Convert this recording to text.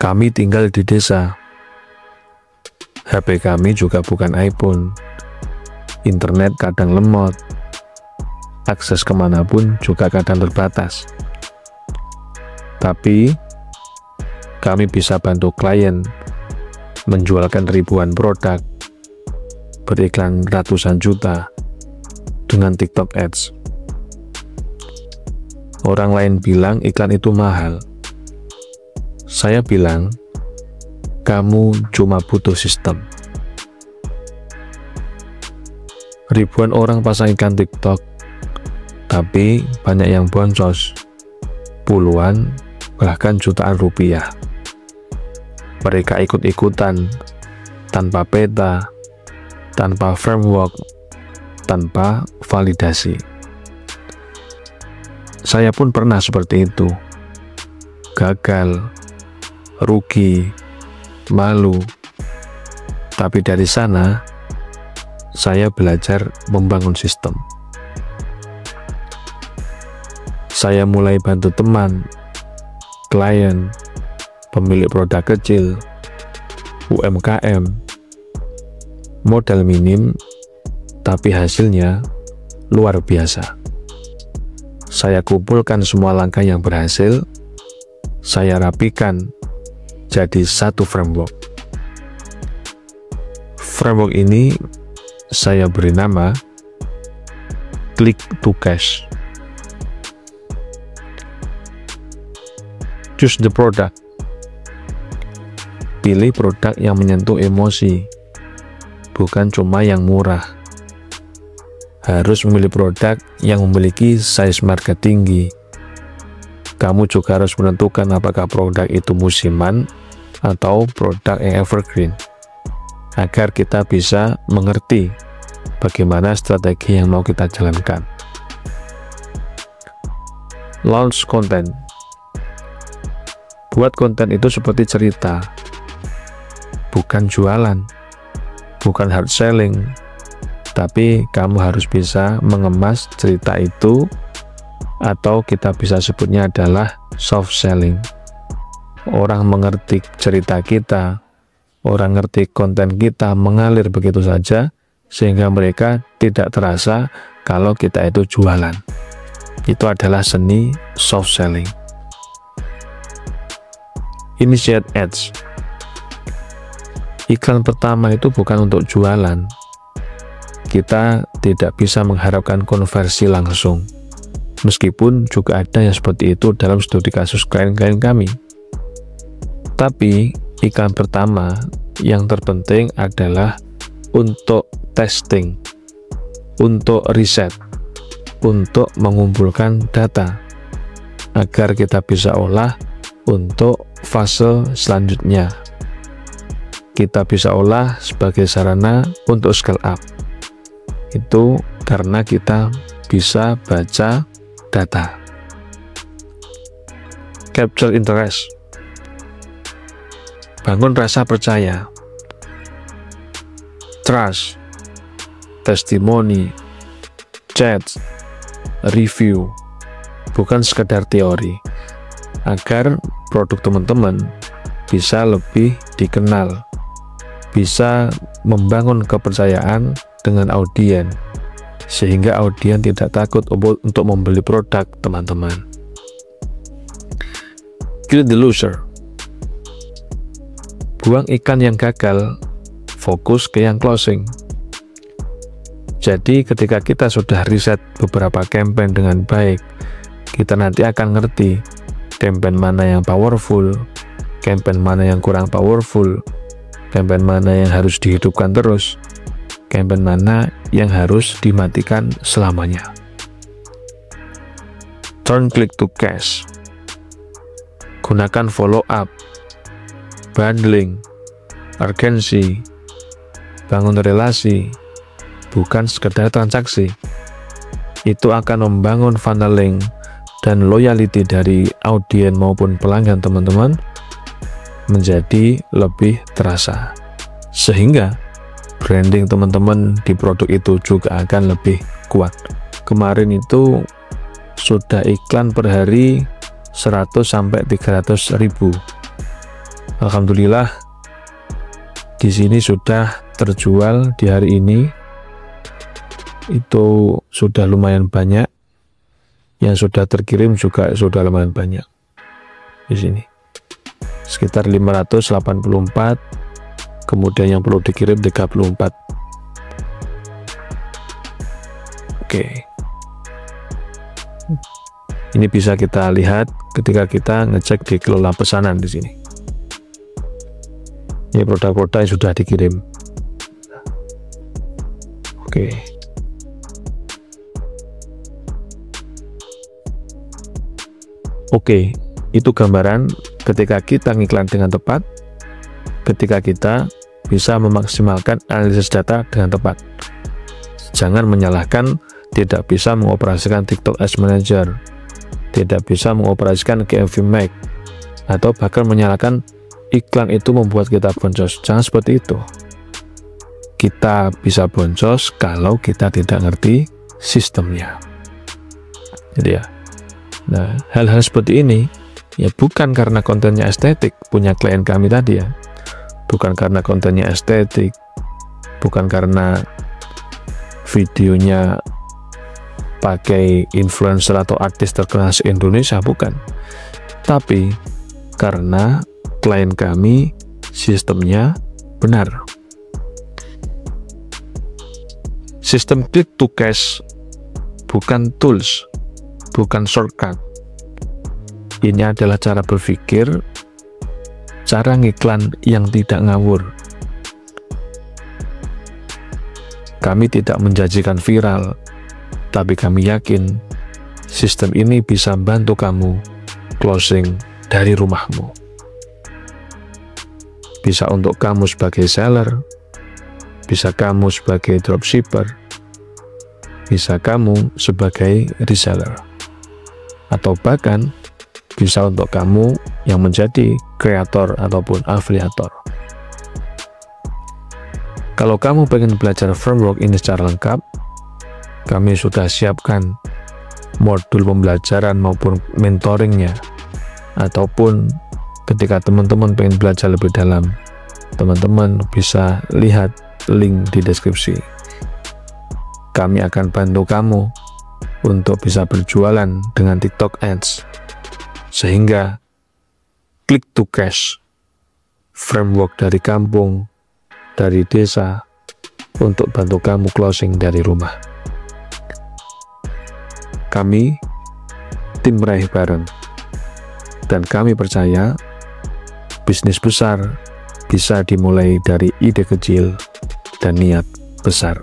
Kami tinggal di desa. HP kami juga bukan iPhone. Internet kadang lemot. Akses kemanapun juga kadang terbatas. Tapi, kami bisa bantu klien menjualkan ribuan produk, beriklan ratusan juta dengan TikTok Ads. Orang lain bilang iklan itu mahal. Saya bilang, kamu cuma butuh sistem. Ribuan orang pasang iklan TikTok, tapi banyak yang boncos, puluhan bahkan jutaan rupiah. Mereka ikut-ikutan, tanpa peta, tanpa framework, tanpa validasi. Saya pun pernah seperti itu. Gagal, rugi, malu. Tapi dari sana, saya belajar membangun sistem. Saya mulai bantu teman, klien, pemilik produk kecil, UMKM, modal minim, tapi hasilnya luar biasa. Saya kumpulkan semua langkah yang berhasil, saya rapikan jadi satu framework. Framework ini saya beri nama Click to Cash. Choose the product. Pilih produk yang menyentuh emosi, bukan cuma yang murah. Harus memilih produk yang memiliki size market tinggi. Kamu juga harus menentukan apakah produk itu musiman atau produk yang evergreen, agar kita bisa mengerti bagaimana strategi yang mau kita jalankan. Launch content. Buat konten itu seperti cerita, bukan jualan, bukan hard selling, tapi kamu harus bisa mengemas cerita itu, atau kita bisa sebutnya adalah soft selling. Orang mengerti cerita kita, orang ngerti konten kita mengalir begitu saja, sehingga mereka tidak terasa kalau kita itu jualan. Itu adalah seni soft selling. Initiate ads. Iklan pertama itu bukan untuk jualan. Kita tidak bisa mengharapkan konversi langsung. Meskipun juga ada yang seperti itu dalam studi kasus klien-klien kami. Tapi iklan pertama yang terpenting adalah untuk testing, untuk riset, untuk mengumpulkan data, agar kita bisa olah untuk fase selanjutnya. Kita bisa olah sebagai sarana untuk scale up. Itu karena kita bisa baca data. Capture interest. Bangun rasa percaya. Trust, testimoni, chat, review, bukan sekedar teori, agar produk teman-teman bisa lebih dikenal, bisa membangun kepercayaan dengan audiens, sehingga audiens tidak takut untuk membeli produk teman-teman. Kill the loser. Buang iklan yang gagal, fokus ke yang closing. Jadi ketika kita sudah riset beberapa campaign dengan baik, kita nanti akan ngerti campaign mana yang powerful, campaign mana yang kurang powerful, campaign mana yang harus dihidupkan terus, campaign mana yang harus dimatikan selamanya. Turn click to cash. Gunakan follow up, bundling, urgency, bangun relasi, bukan sekedar transaksi. Itu akan membangun funneling dan loyalty dari audiens maupun pelanggan teman-teman menjadi lebih terasa, sehingga branding teman-teman di produk itu juga akan lebih kuat. Kemarin itu sudah iklan per hari 100 sampai 300 ribu. Alhamdulillah di sini sudah terjual di hari ini itu sudah lumayan banyak, yang sudah terkirim juga sudah lumayan banyak di sini, sekitar 584, kemudian yang perlu dikirim 34. Oke, ini bisa kita lihat ketika kita ngecek di kelola pesanan di sini. Ini produk-produk yang sudah dikirim. Oke. Oke, itu gambaran ketika kita ngiklan dengan tepat, ketika kita bisa memaksimalkan analisis data dengan tepat. Jangan menyalahkan tidak bisa mengoperasikan TikTok Ads Manager, tidak bisa mengoperasikan GMV Max, atau bahkan menyalahkan iklan itu membuat kita boncos. Jangan seperti itu. Kita bisa boncos kalau kita tidak ngerti sistemnya. Jadi ya, nah hal-hal seperti ini ya bukan karena kontennya estetik, punya klien kami tadi ya, bukan karena kontennya estetik, bukan karena videonya pakai influencer atau artis terkenal se-Indonesia, bukan, tapi karena klien kami sistemnya benar. Sistem click to cash bukan tools, bukan shortcut. Ini adalah cara berpikir, cara ngiklan yang tidak ngawur. Kami tidak menjanjikan viral, tapi kami yakin sistem ini bisa bantu kamu closing dari rumahmu. Bisa untuk kamu sebagai seller, bisa kamu sebagai dropshipper, bisa kamu sebagai reseller, atau bahkan bisa untuk kamu yang menjadi kreator ataupun afiliator. Kalau kamu pengen belajar framework ini secara lengkap, kami sudah siapkan modul pembelajaran maupun mentoringnya, ataupun ketika teman-teman pengen belajar lebih dalam, teman-teman bisa lihat link di deskripsi. Kami akan bantu kamu untuk bisa berjualan dengan TikTok Ads, sehingga click to cash, framework dari kampung, dari desa, untuk bantu kamu closing dari rumah. Kami tim Raih Bareng, dan kami percaya bisnis besar bisa dimulai dari ide kecil dan niat besar.